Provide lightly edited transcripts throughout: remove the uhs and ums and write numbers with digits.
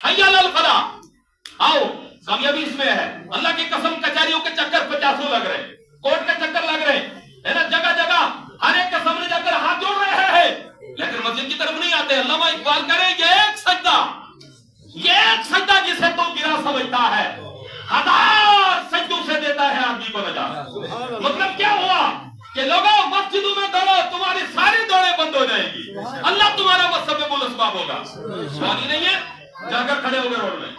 حی علی الفلاح، آؤ کامیابی اس میں ہے۔ اللہ کی قسم کچہریوں کے چکر 50 لگ رہے، کورٹ کے چکر لگ رہے ہے نا، جگہ جگہ ہر ایک کے سامنے جا کر ہاتھ جوڑ رہے ہیں، لیکن مسجد کی طرف نہیں آتے۔ علامہ اقبال کرے یہ ایک سجدہ جسے تو گرا سمجھتا ہے، 1000 سجدوں سے دیتا ہے آدمی کو نجات۔ مطلب کیا ہوا کہ لوگوں مسجدوں میں دوڑو، تمہاری ساری دوڑیں بند ہو جائیں گی، اللہ تمہارا مسبب الاسباب ہوگا۔ سوال ہی نہیں ہے، جا کر کھڑے ہو گئے روڈ میں،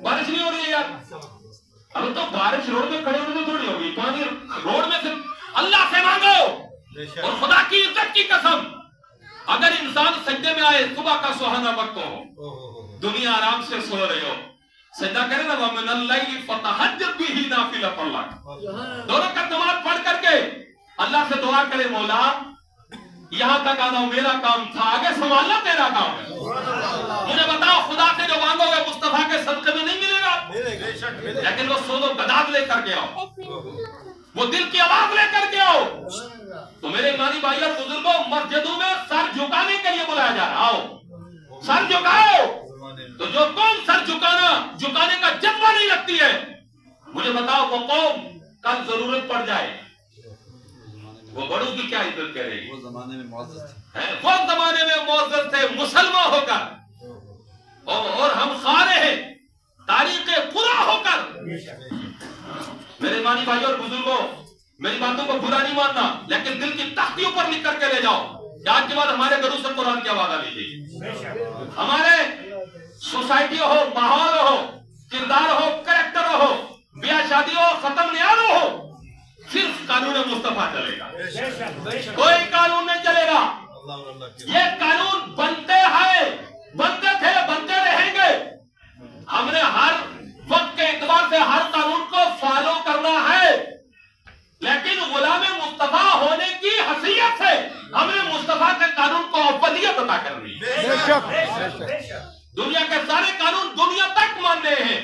بارش نہیں ہو رہی ہے یار، اب تو بارش روڈ میں کھڑے ہونے سے تھوڑی ہوگی، پانی روڈ میں سے اللہ سے مانگو۔ اور خدا کی عزت کی قسم، اگر انسان سجدے میں آئے، صبح کا سہانا وقت ہو، دنیا آرام سے سو رہے ہو، سجدہ کرے نا، وَمِنَ اللَّيْلِ فَتَهَجَّدْ بِهِ نَافِلَةً لَكَ، دونوں کا نماز پڑھ کر کے اللہ سے دعا کرے، مولا یہاں تک آنا میرا کام تھا، آگے سنبھالنا تیرا کام ہے۔ مجھے بتاؤ خدا سے جو مانگو گے مصطفیٰ کے صدقے میں نہیں ملے گا؟ لیکن وہ سولو گداز لے کر کے آؤ، وہ دل کی آواز لے کر کے آؤ۔ تو میرے ایمانی بھائی اور بزرگوں، مسجدوں میں سر جھکانے کے لیے بلایا جا رہا، آؤ سر جھکاؤ۔ تو جو قوم سر جھکانے کا جذبہ نہیں رکھتی ہے، مجھے بتاؤ وہ قوم کل ضرورت پڑ جائے وہ بڑوں کی کیا عزت کرے گی؟ وہ زمانے میں معزز تھے مسلمان ہو کر، اور ہم خارے ہیں تاریخ پورا ہو کر۔ میرے ایمانی بھائی اور بزرگوں، میری باتوں کو برا نہیں ماننا، لیکن دل کی تختیوں پر لکھ کر کے لے جاؤ کہ آج کے بعد ہمارے گھروں سے قرآن کی آواز آنی چاہیے، ہمارے سوسائٹی ہو، ماحول ہو، کردار ہو، کریکٹر ہو، بیاہ شادی ہو، ختم نیاز ہو، صرف قانون مصطفیٰ چلے گا، کوئی قانون نہیں چلے گا۔ یہ قانون بنتے ہیں، بنتے تھے، بنتے رہیں گے، ہم نے ہر وقت کے اعتبار سے ہر قانون کو فالو کرنا ہے، لیکن غلام مصطفیٰ ہونے کی حیثیت سے ہم نے مصطفیٰ کے قانون کو اولویت عطا کرنی ہے۔ دنیا کے سارے قانون دنیا تک ماننے ہیں،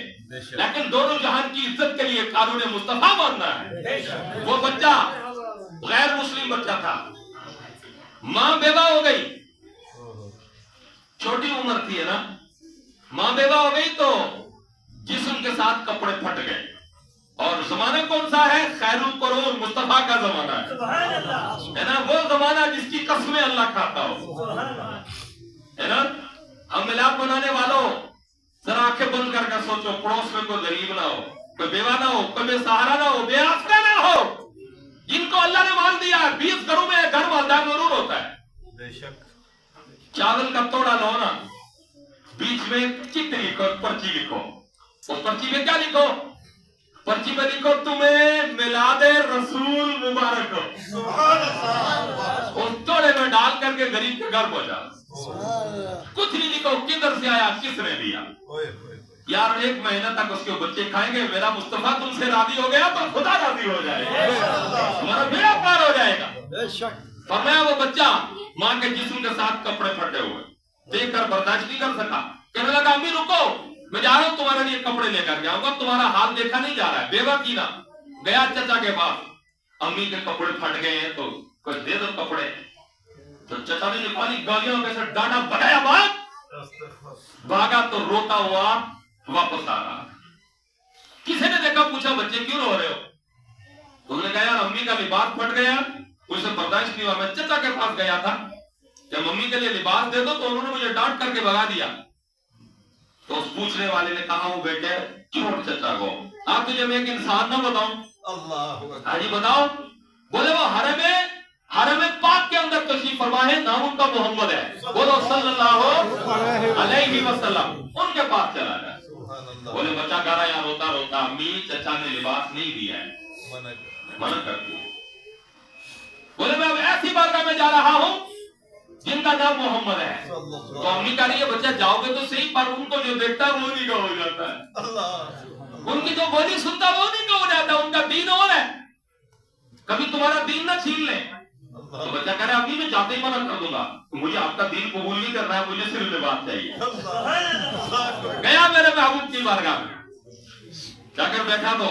لیکن دونوں جہان کی عزت کے لیے قانون مصطفیٰ ماننا ہے۔ وہ بچہ غیر مسلم بچہ تھا، ماں بیوہ ہو گئی، چھوٹی عمر تھی ہے نا، ماں بیوہ ہو گئی تو جسم کے ساتھ کپڑے پھٹ گئے، اور زمانہ کون سا ہے؟ خیر القرون مصطفیٰ کا زمانہ ہے نا، وہ زمانہ جس کی قسمیں اللہ کھاتا ہو، ہے نا۔ ہم ملاپ بنانے والوں ذرا آنکھیں بند کر کے سوچو، پڑوس میں کوئی غریب نہ ہو، کوئی بیوہ نہ ہو، کوئی بے سہارا نہ ہو، بے آسرا نہ ہو، جن کو اللہ نے مال دیا ہے۔ 20 گھروں میں ایک گھر مالدار ضرور ہوتا ہے، بے شک۔ چاول کا توڑا لو نا، بیچ میں چٹ لکھو، پرچی لکھو، اس پرچی میں کیا لکھو؟ پرچی میں لکھو تمہیں میلاد رسول مبارک ہو، اس توڑے میں ڈال کر کے غریب کے گھر پہنچا، کچھ نہیں لکھو کدھر سے آیا، کس نے دیا۔ یار 1 مہینہ تک اس کے بچے کھائیں گے، میرا مصطفیٰ تم سے راضی ہو گیا تو خدا راضی ہو جائے گا، تمہارا بیڑا پار ہو جائے گا۔ فرمایا وہ بچہ ماں کے جسم کے ساتھ کپڑے پھٹے ہوئے دیکھ کر برداشت نہیں کر سکا، کہنے لگا امی رکو، میں جا رہا ہوں تمہارے لیے کپڑے لے کر کے آؤں گا، تمہارا حال دیکھا نہیں جا رہا ہے۔ بیوہ کی نا گیا چچا کے پاس، امی کے کپڑے پھٹ گئے ہیں تو کچھ دے دو کپڑے، تو چچا نے نکالی گالیاں کیسے ڈانٹا، بڑھایا بھاگا تو روتا ہوا واپس آ رہا۔ کسی نے دیکھا، پوچھا بچے کیوں رو رہے ہو؟ تو انہوں نے کہا یار امی کا لباس پھٹ گیا، اسے برداشت نہیں ہوا، میں چچا کے پاس گیا تھا، جب امی کے لیے لباس دے دو تو انہوں نے مجھے ڈانٹ کر کے بھگا دیا۔ تو اس پوچھنے والے نے کہا وہ بیٹے چھوڑ چچا کو، آپ تجھے میں ایک انسان نہ بتاؤں؟ ہاں جی بتاؤ۔ بولے وہ حرم پاک کے اندر تشریف فرما ہے، نام ان کا محمد ہے، بولو صلی اللہ علیہ وسلم، ان کے پاس چلا جائے۔ بولے بچہ کہہ رہا یہاں روتا روتا امی چچا نے لباس نہیں دیا ہے، منع کر دیا۔ بولے میں اب ایسی بارگاہ میں جا رہا ہوں جن کا نام محمد ہے، تو امی کہہ رہی ہے بچہ جاؤ گے تو صحیح، پر ان کو جو دیکھتا ہے وہ نہیں کا ہو جاتا ہے، ان کی جو بولی سنتا ہے وہ نہیں کا ہو جاتا ہے، ان کا دین اور ہے، کبھی تمہارا دین نہ چھین لیں۔ تو بچہ کہہ رہا ہے امی میں جاتے ہی منع کر دوں گا، مجھے آپ کا دین قبول نہیں کرنا ہے، مجھے صرف لباس چاہیے۔ گیا میرے محبوب کی بارگاہ میں، جا کر بیٹھا تو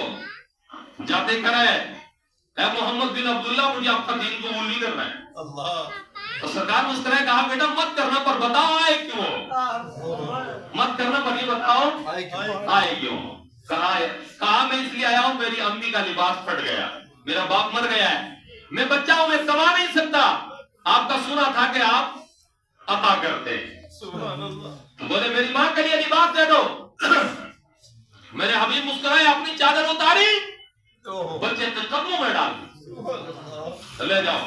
جاتے کرے اے محمد بن عبداللہ، مجھے آپ کا دین قبول نہیں کرنا ہے۔ تو سرکار مسکرائے کہا بیٹا مت کرنا پر بتاؤ آئے کیوں، مت کرنا پر یہ بتاؤ آئے کیوں. کہا میں اس لیے آیا ہوں میری امی کا لباس پھٹ گیا، میرا باپ مر گیا ہے، میں بچہ ہوں، میں کما نہیں سکتا، آپ کا سنا تھا کہ آپ عطا کرتے ہیں. بولے میری ماں کے لیے لباس دے دو. میرے حبیب مسکرائے اپنی چادر اتاری بچے کے قدموں میں ڈال دی، لے جاؤ.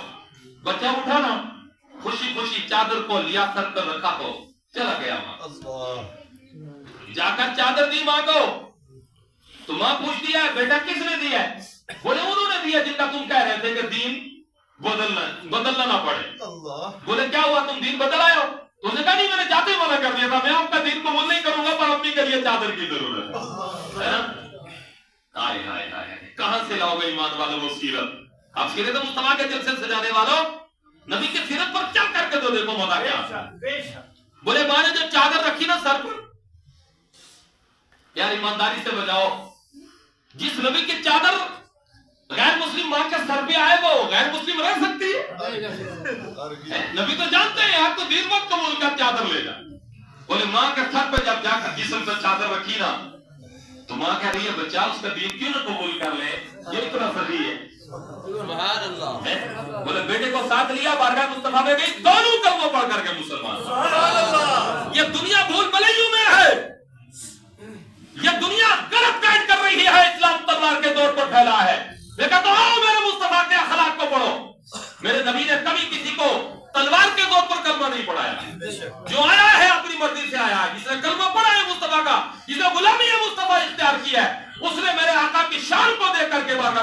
بچہ اٹھا نا خوشی خوشی چادر کو لیا سر پر رکھا تو چلا گیا ماں. جا کر چادر دی ماں کو تو ماں پوچھتی ہے بیٹا کس نے دیا ہے؟ بولے انہوں نے دیا جن کا تم کہہ رہے تھے کہ دین بدلنا نہ پڑے. بولے کیا ہوا تم دین بدل آئے ہو؟ اس نے کہا نہیں میں نے جاتے منع کر دیا تھا، میں آپ کا دین قبول نہیں کروں گا پر امی کے لیے چادر کی ضرورت ہے. ہائے ہائے ہائے کہاں سے لاؤ گے ایمان والوں وہ سیرت؟ آپ سیرت مصطفیٰ کے جلسے سجانے والوں نبی کی سیرت پر چل کر کے تو دیکھو مولا کیا. بولے ماں نے جب چادر رکھی نا سر پر، یار ایمانداری سے بجاؤ، جس نبی کی چادر غیر مسلم ماں کے سر پہ آئے وہ غیر مسلم رہ سکتی ہے؟ نبی تو جانتے ہیں آپ تو دین مت قبول کر چادر لے جا. بولے ماں کے سر پہ جب جا کر جسم سے چادر رکھی نا تو ماں کہہ رہی ہے بچہ اس کا دین کیوں نہ قبول کر لے، یہ اتنا صحیح ہے. سبحان اللہ. بولے بیٹے کو ساتھ لیا بارگاہ مصطفیٰ میں گئی، دونوں کلمہ پڑھ کر کے مسلمان. سبحان اللہ. یہ دنیا بھول بھلیوں میں ہے، یہ دنیا غلط قائد کر رہی ہے، اسلام تلوار کے دور پر پھیلا ہے. دیکھا تو آؤ میرے مصطفیٰ کے اخلاق کو پڑھو. میرے نبی نے کبھی کسی کو تلوار کے دور پر کلمہ نہیں پڑھایا. جو آیا ہے اپنی مرضی سے آیا ہے، جس نے کلمہ پڑھا ہے مصطفیٰ کا، جس نے غلامی ہے مصطفیٰ اختیار کی ہے، اس نے میرے آقا کی شان کو دیکھ کر کے بارگاہ